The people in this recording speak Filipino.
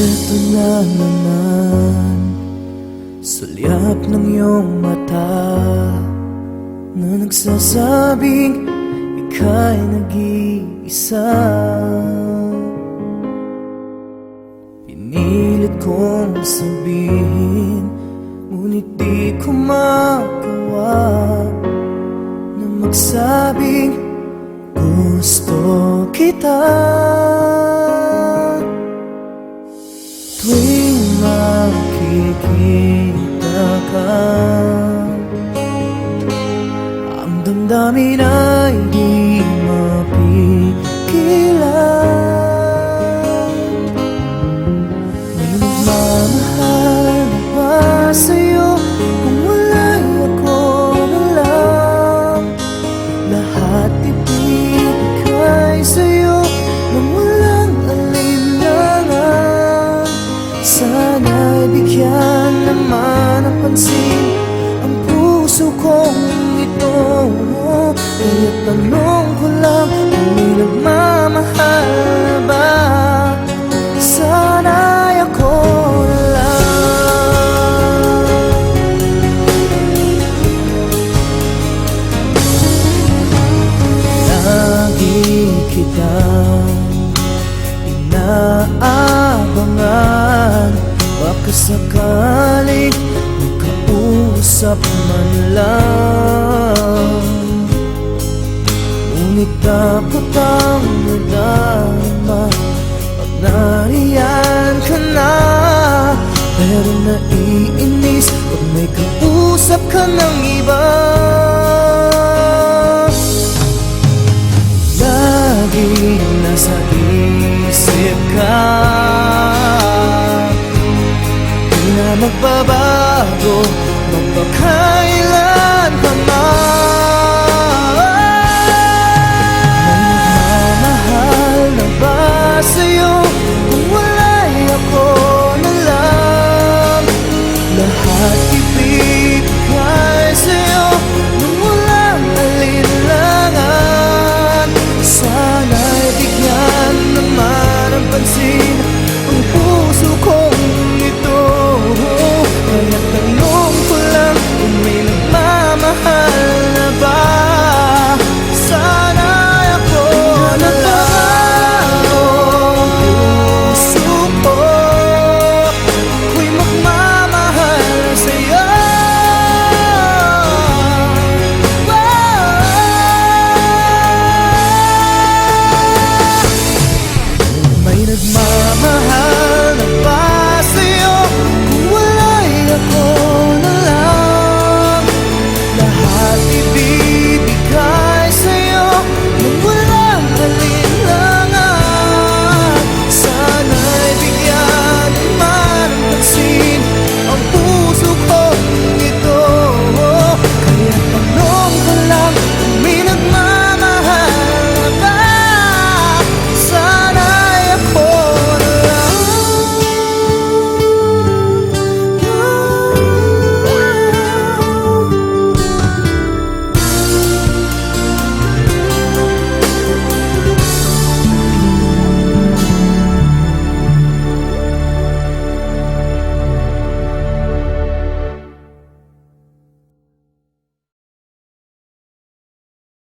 Eto na naman, sulyap ng iyong mata na nagsasabing ika'y nag-iisa. Pinilit kong sabihin, ngunit di ko magawa na magsabing gusto kita. Tuwing makikita ka, ang damdamin ay di mapigilan. May nagmamahal na ba sa'yo kung wala'y ako na lang? Lahat ibigay sa'yo nang walang alinlangan. Sana'y bigyan naman ng pansin ang puso kong ito. Kaya tanong ko lang kung may nagmamahal ba? Sana'y ako na lang. Lagi kitang inaabangan, baka sakaling makausap man lang. Ngunit dapat ang nadama pag nariyan ka na. Pero naiinis pag may kausap ka ng iba.